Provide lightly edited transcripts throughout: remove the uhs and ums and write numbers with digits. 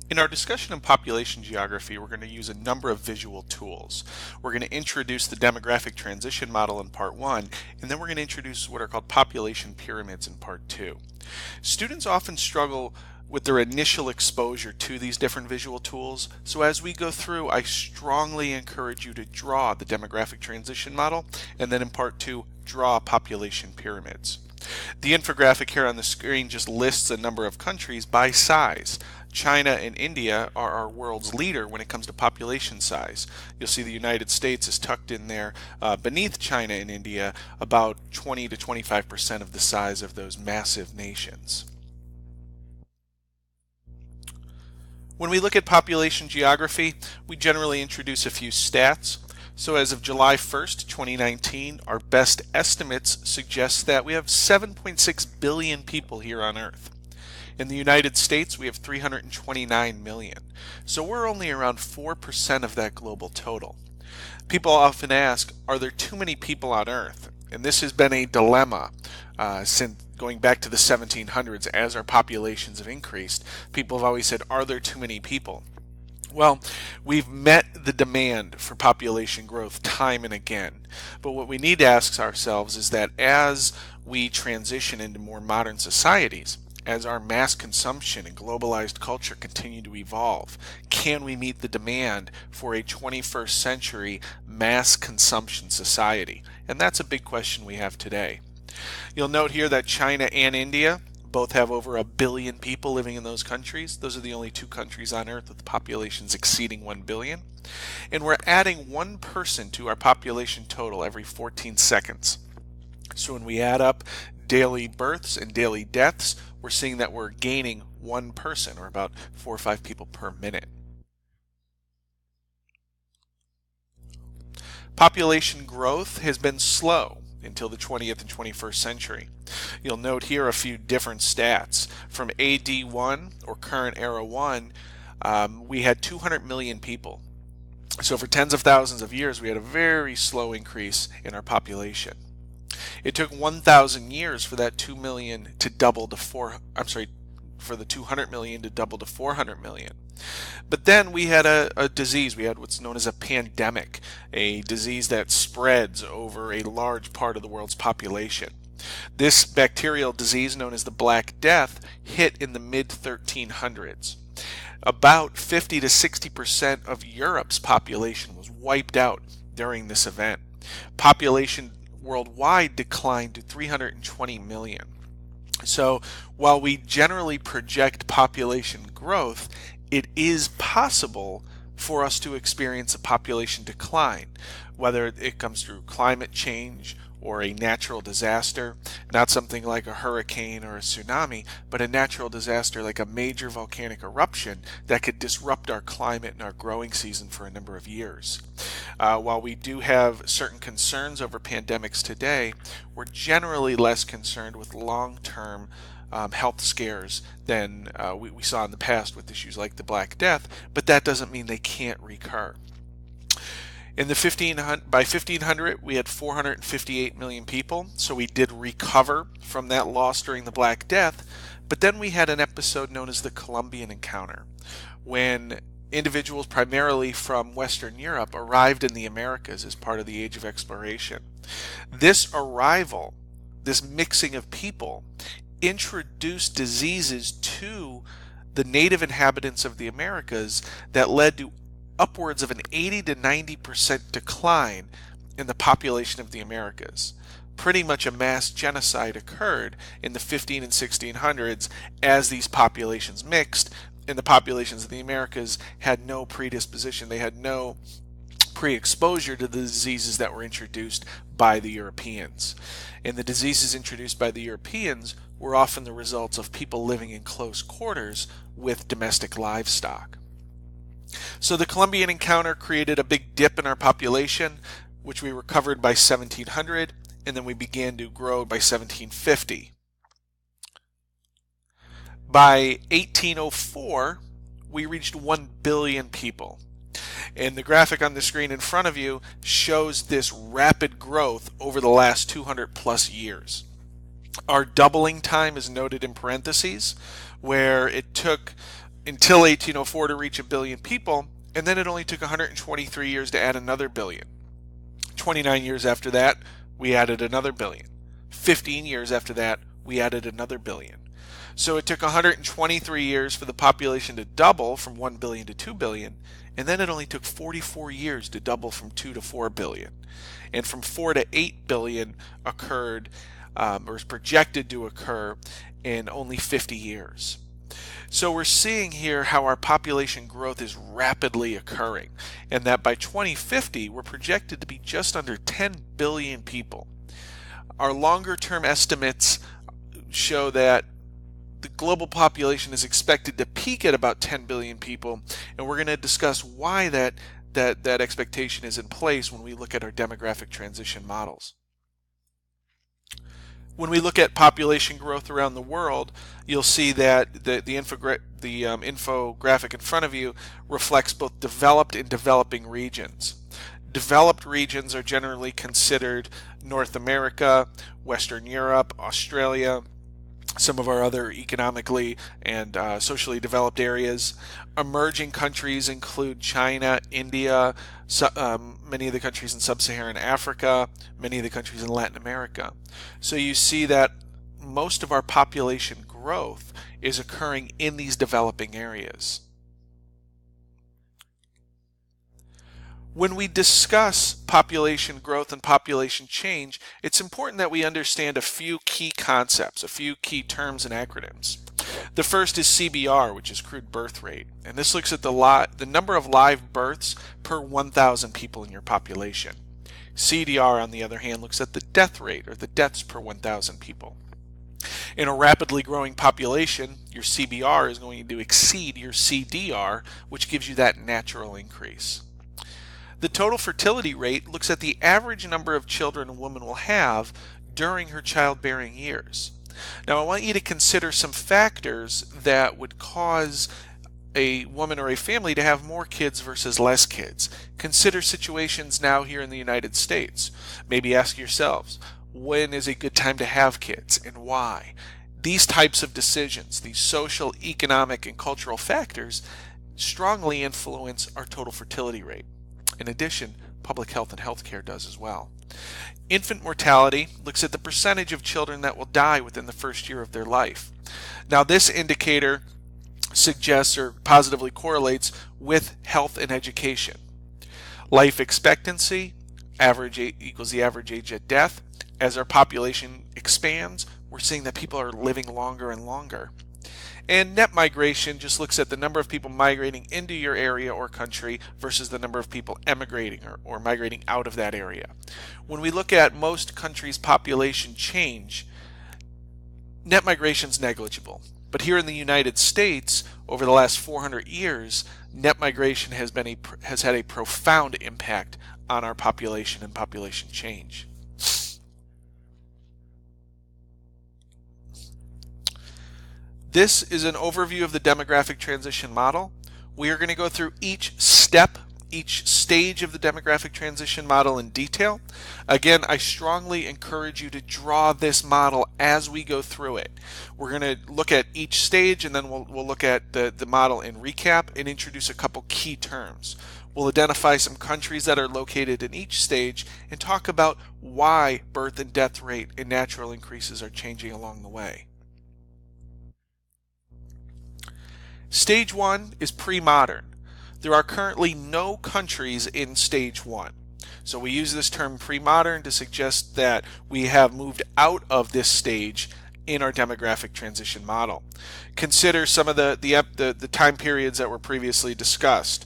In our discussion of population geography, we're going to use a number of visual tools. We're going to introduce the demographic transition model in part one, and then we're going to introduce what are called population pyramids in part two. Students often struggle with their initial exposure to these different visual tools, so as we go through, I strongly encourage you to draw the demographic transition model, and then in part two, draw population pyramids. The infographic here on the screen just lists a number of countries by size. China and India are our world's leader when it comes to population size. You'll see the United States is tucked in there beneath China and India, about 20 to 25% of the size of those massive nations. When we look at population geography, we generally introduce a few stats. So as of July 1st, 2019, our best estimates suggest that we have 7.6 billion people here on Earth. In the United States, we have 329 million. So we're only around 4% of that global total. People often ask, are there too many people on Earth? And this has been a dilemma since going back to the 1700s as our populations have increased. People have always said, are there too many people? Well, we've met the demand for population growth time and again. But what we need to ask ourselves is that as we transition into more modern societies, as our mass consumption and globalized culture continue to evolve, can we meet the demand for a 21st century mass consumption society? And that's a big question we have today. You'll note here that China and India both have over 1 billion people living in those countries. Those are the only two countries on Earth with populations exceeding 1 billion. And we're adding one person to our population total every 14 seconds. So when we add up daily births and daily deaths, we're seeing that we're gaining one person, or about 4 or 5 people per minute. Population growth has been slow until the 20th and 21st century. You'll note here a few different stats. From AD 1, or current era 1, we had 200 million people. So for tens of thousands of years, we had a very slow increase in our population. It took 1,000 years for that 2 million to double to for the 200 million to double to 400 million. But then we had a disease. We had what's known as a pandemic, a disease that spreads over a large part of the world's population. This bacterial disease, known as the Black Death, hit in the mid-1300s. About 50 to 60% of Europe's population was wiped out during this event. Population worldwide declined to 320 million. So while we generally project population growth, it is possible for us to experience a population decline, whether it comes through climate change or a natural disaster, not something like a hurricane or a tsunami, but a natural disaster like a major volcanic eruption that could disrupt our climate and our growing season for a number of years. While we do have certain concerns over pandemics today, we're generally less concerned with long-term health scares than we saw in the past with issues like the Black Death, but that doesn't mean they can't recur. By 1500, we had 458 million people, so we did recover from that loss during the Black Death, but then we had an episode known as the Columbian Encounter, when individuals primarily from Western Europe arrived in the Americas as part of the Age of Exploration. This arrival, this mixing of people, introduced diseases to the native inhabitants of the Americas that led to upwards of an 80 to 90% decline in the population of the Americas. Pretty much a mass genocide occurred in the 15 and 1600s as these populations mixed, and the populations of the Americas had no predisposition. They had no pre-exposure to the diseases that were introduced by the Europeans. And the diseases introduced by the Europeans were often the results of people living in close quarters with domestic livestock. So the Columbian Encounter created a big dip in our population, which we recovered by 1700, and then we began to grow by 1750. By 1804, we reached 1 billion people. And the graphic on the screen in front of you shows this rapid growth over the last 200 plus years. Our doubling time is noted in parentheses, where it took until 1804 to reach a billion people, and then it only took 123 years to add another billion. 29 years after that, we added another billion. 15 years after that, we added another billion. So it took 123 years for the population to double from 1 billion to 2 billion, and then it only took 44 years to double from 2 to 4 billion. And from 4 to 8 billion occurred, or is projected to occur, in only 50 years. So we're seeing here how our population growth is rapidly occurring, and that by 2050 we're projected to be just under 10 billion people. Our longer-term estimates show that the global population is expected to peak at about 10 billion people, and we're going to discuss why that expectation is in place when we look at our demographic transition models. When we look at population growth around the world, you'll see that the infographic in front of you reflects both developed and developing regions. Developed regions are generally considered North America, Western Europe, Australia, some of our other economically and socially developed areas. Emerging countries include China, India, many of the countries in sub-Saharan Africa, many of the countries in Latin America. So you see that most of our population growth is occurring in these developing areas. When we discuss population growth and population change, it's important that we understand a few key concepts, a few key terms and acronyms. The first is CBR, which is crude birth rate, and this looks at the number of live births per 1,000 people in your population. CDR, on the other hand, looks at the death rate, or the deaths per 1,000 people. In a rapidly growing population, your CBR is going to exceed your CDR, which gives you that natural increase. The total fertility rate looks at the average number of children a woman will have during her childbearing years. Now, I want you to consider some factors that would cause a woman or a family to have more kids versus less kids. Consider situations now here in the United States. Maybe ask yourselves, when is a good time to have kids and why? These types of decisions, these social, economic, and cultural factors strongly influence our total fertility rate. In addition, public health and healthcare does as well. Infant mortality looks at the percentage of children that will die within the first year of their life. Now, this indicator suggests or positively correlates with health and education. Life expectancy equals the average age at death. As our population expands, we're seeing that people are living longer and longer. And net migration just looks at the number of people migrating into your area or country versus the number of people emigrating or migrating out of that area. When we look at most countries' population change, net migration is negligible. But here in the United States, over the last 400 years, net migration has had a profound impact on our population and population change. This is an overview of the demographic transition model. We are going to go through each step, each stage of the demographic transition model in detail. Again, I strongly encourage you to draw this model as we go through it. We're going to look at each stage, and then we'll look at the model in recap and introduce a couple key terms. We'll identify some countries that are located in each stage and talk about why birth and death rate and natural increases are changing along the way. Stage 1 is pre-modern. There are currently no countries in stage 1. So we use this term pre-modern to suggest that we have moved out of this stage in our demographic transition model. Consider some of the time periods that were previously discussed.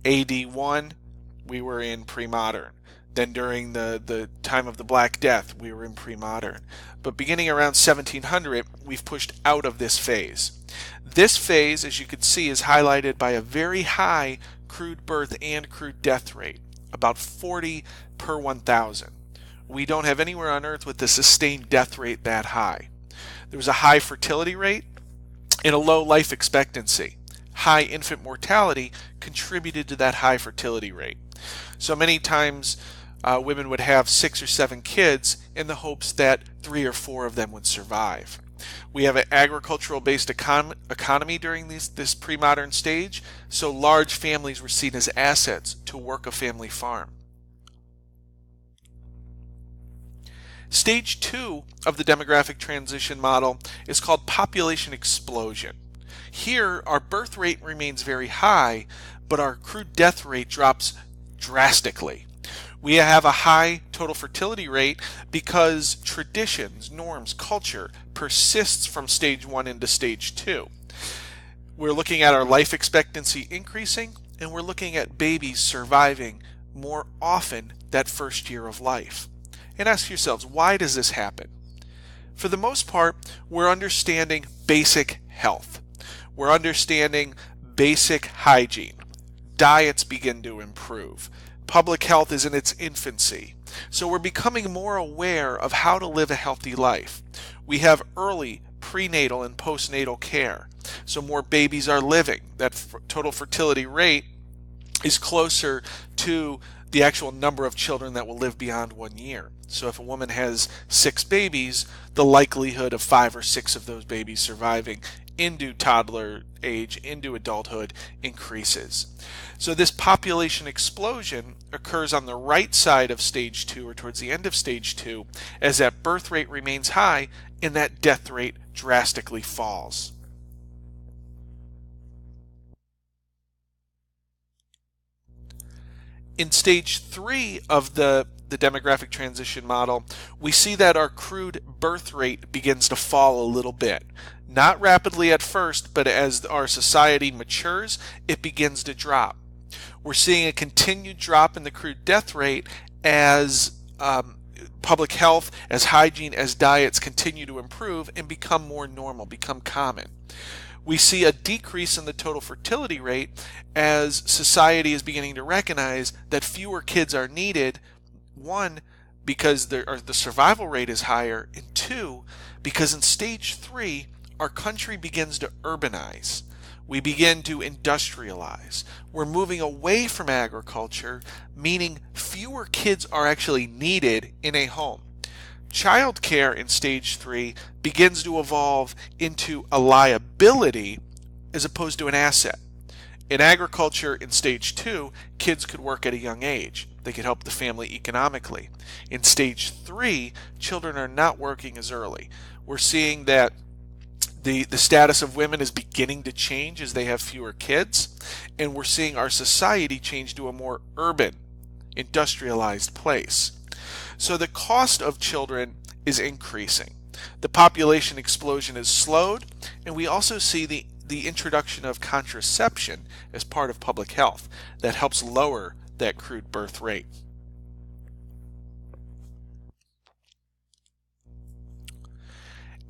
AD 1, we were in pre-modern. Then during the time of the Black Death, we were in pre-modern. But beginning around 1700, we've pushed out of this phase. This phase, as you can see, is highlighted by a very high crude birth and crude death rate, about 40 per 1,000. We don't have anywhere on Earth with a sustained death rate that high. There was a high fertility rate and a low life expectancy. High infant mortality contributed to that high fertility rate. So many times women would have 6 or 7 kids in the hopes that 3 or 4 of them would survive. We have an agricultural-based economy during this pre-modern stage, so large families were seen as assets to work a family farm. Stage 2 of the demographic transition model is called population explosion. Here, our birth rate remains very high, but our accrued death rate drops drastically. We have a high total fertility rate because traditions, norms, culture persists from stage 1 into stage 2. We're looking at our life expectancy increasing, and we're looking at babies surviving more often that first year of life. And ask yourselves, why does this happen? For the most part, we're understanding basic health. We're understanding basic hygiene. Diets begin to improve. Public health is in its infancy. So we're becoming more aware of how to live a healthy life. We have early prenatal and postnatal care. So more babies are living. That total fertility rate is closer to the actual number of children that will live beyond 1 year. So if a woman has 6 babies, the likelihood of 5 or 6 of those babies surviving into toddler age, into adulthood, increases. So this population explosion occurs on the right side of stage 2, or towards the end of stage 2, as that birth rate remains high and that death rate drastically falls. In stage 3 of the demographic transition model, we see that our accrued birth rate begins to fall a little bit. Not rapidly at first, but as our society matures, it begins to drop. We're seeing a continued drop in the accrued death rate as public health, as hygiene, as diets continue to improve and become more normal, become common. We see a decrease in the total fertility rate as society is beginning to recognize that fewer kids are needed, one, because the survival rate is higher, and two, because in stage 3, our country begins to urbanize. We begin to industrialize. We're moving away from agriculture, meaning fewer kids are actually needed in a home. Childcare in stage 3 begins to evolve into a liability as opposed to an asset. In agriculture in stage 2, kids could work at a young age. They could help the family economically. In stage 3, children are not working as early. We're seeing that the status of women is beginning to change as they have fewer kids, and we're seeing our society change to a more urban, industrialized place. So the cost of children is increasing. The population explosion is slowed, and we also see the introduction of contraception as part of public health that helps lower that crude birth rate.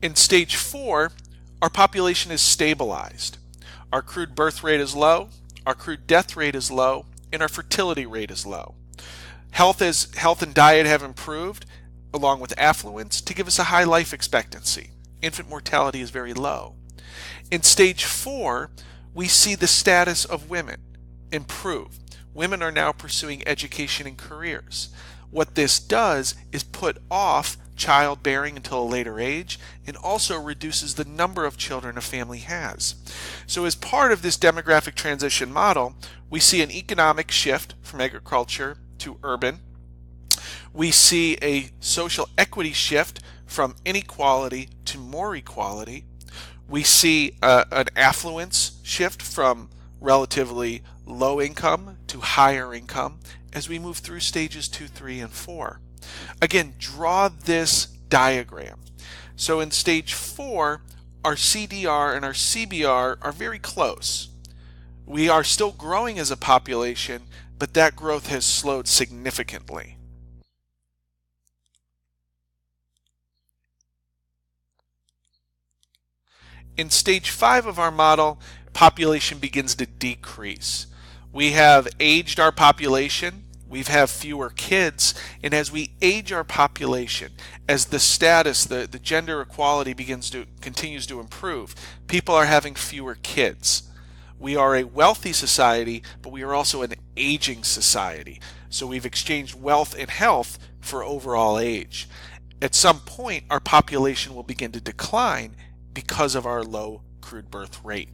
In stage 4, our population is stabilized. Our crude birth rate is low, our crude death rate is low, and our fertility rate is low. Health and diet have improved, along with affluence, to give us a high life expectancy. Infant mortality is very low. In stage 4, we see the status of women improve. Women are now pursuing education and careers. What this does is put off childbearing until a later age, and also reduces the number of children a family has. So as part of this demographic transition model, we see an economic shift from agriculture to urban. We see a social equity shift from inequality to more equality. We see an affluence shift from relatively low income to higher income as we move through stages 2, 3, and 4. Again, draw this diagram. So in stage 4, our CDR and our CBR are very close. We are still growing as a population, but that growth has slowed significantly. In stage 5 of our model, population begins to decrease. We have aged our population, we have fewer kids, and as we age our population, as the status, the gender equality continues to improve, people are having fewer kids. We are a wealthy society, but we are also an aging society. So we've exchanged wealth and health for overall age. At some point, our population will begin to decline because of our low crude birth rate.